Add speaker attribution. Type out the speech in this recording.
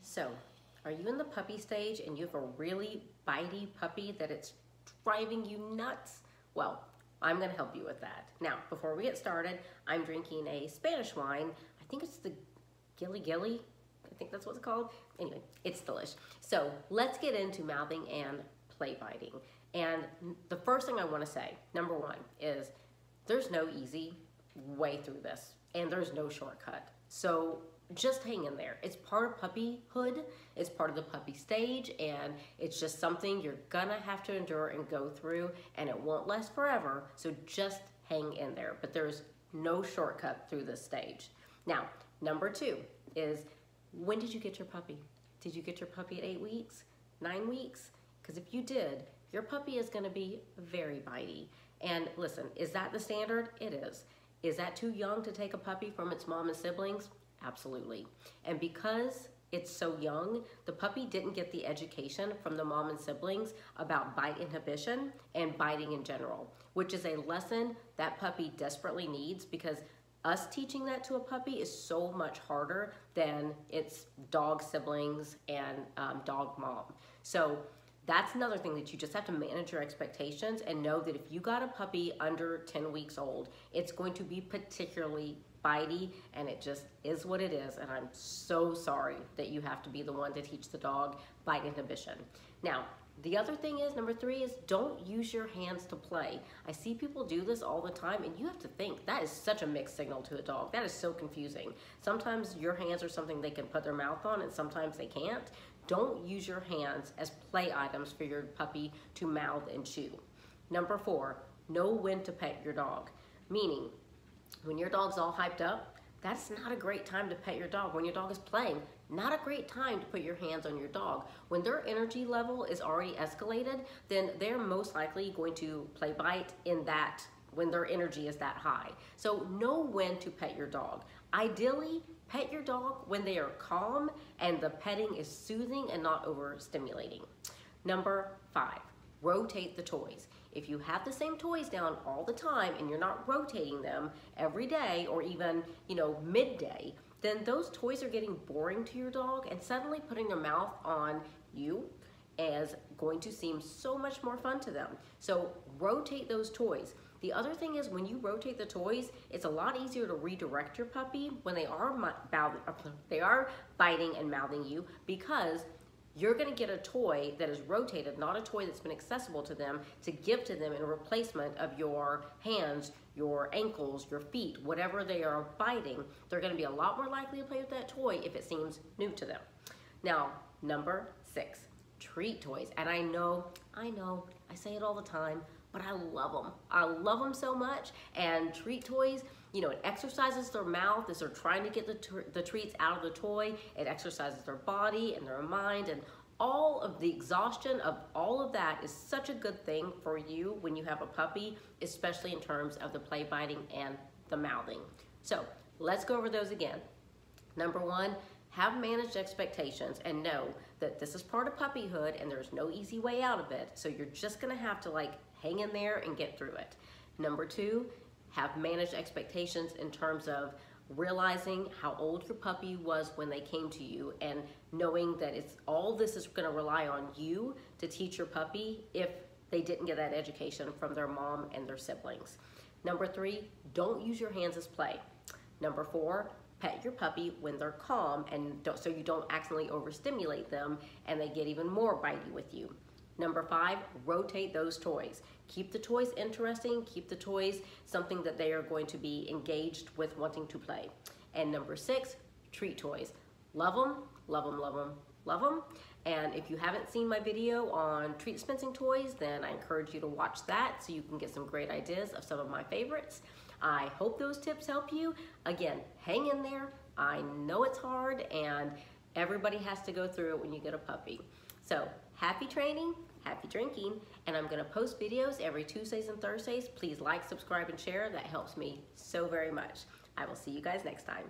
Speaker 1: So, are you in the puppy stage and you have a really bitey puppy that it's driving you nuts? Well, I'm going to help you with that. Now, before we get started, I'm drinking a Spanish wine. I think it's the Gilli. I think that's what it's called. Anyway, it's delish. So let's get into mouthing and play biting. And the first thing I want to say, number one, is there's no easy way through this, and there's no shortcut. So just hang in there. It's part of puppyhood, it's part of the puppy stage, and it's just something you're gonna have to endure and go through, and it won't last forever, so just hang in there. But there's no shortcut through this stage. Now, number two is, when did you get your puppy? Did you get your puppy at 8 weeks, 9 weeks? Because if you did, your puppy is gonna be very bitey. And listen, is that the standard? It is. Is that too young to take a puppy from its mom and siblings? Absolutely. And because it's so young, the puppy didn't get the education from the mom and siblings about bite inhibition and biting in general, which is a lesson that puppy desperately needs, because us teaching that to a puppy is so much harder than its dog siblings and dog mom. So that's another thing that you just have to manage your expectations and know that if you got a puppy under 10 weeks old, it's going to be particularly bitey, and it just is what it is. And I'm so sorry that you have to be the one to teach the dog bite inhibition. Now, the other thing is, number three, is don't use your hands to play. I see people do this all the time, and you have to think, that is such a mixed signal to a dog. That is so confusing. Sometimes your hands are something they can put their mouth on, and sometimes they can't. Don't use your hands as play items for your puppy to mouth and chew. Number four, know when to pet your dog. Meaning, when your dog's all hyped up, that's not a great time to pet your dog. When your dog is playing, not a great time to put your hands on your dog. When their energy level is already escalated, then they're most likely going to play bite in that, when their energy is that high. So know when to pet your dog. Ideally, pet your dog when they are calm and the petting is soothing and not overstimulating. Number five, rotate the toys. If you have the same toys down all the time and you're not rotating them every day or even, midday, then those toys are getting boring to your dog, and suddenly putting their mouth on you is going to seem so much more fun to them. So rotate those toys. The other thing is, when you rotate the toys, it's a lot easier to redirect your puppy when they are biting and mouthing you, because you're gonna get a toy that is rotated, not a toy that's been accessible to them, to give to them in replacement of your hands, your ankles, your feet, whatever they are biting. They're gonna be a lot more likely to play with that toy if it seems new to them. Now, number six, treat toys. And I know, I say it all the time, but I love them. I love them so much. And treat toys, it exercises their mouth as they're trying to get the treats out of the toy. It exercises their body and their mind, and all of the exhaustion of all of that is such a good thing for you when you have a puppy, especially in terms of the play biting and the mouthing. So let's go over those again. Number one, have managed expectations and know that this is part of puppyhood and there's no easy way out of it. So you're just gonna have to hang in there and get through it. Number two, have managed expectations in terms of realizing how old your puppy was when they came to you, and knowing that all this is gonna rely on you to teach your puppy if they didn't get that education from their mom and their siblings. Number three, don't use your hands as play. Number four, pet your puppy when they're calm, and so you don't accidentally overstimulate them and they get even more bitey with you. Number five, rotate those toys. Keep the toys interesting, keep the toys something that they are going to be engaged with wanting to play. And number six, treat toys. Love them, love them, love them, love them. And if you haven't seen my video on treat dispensing toys, then I encourage you to watch that so you can get some great ideas of some of my favorites. I hope those tips help you. Again, hang in there. I know it's hard, and everybody has to go through it when you get a puppy. So happy training, happy drinking, and I'm gonna post videos every Tuesdays and Thursdays. Please like, subscribe, and share. That helps me so very much. I will see you guys next time.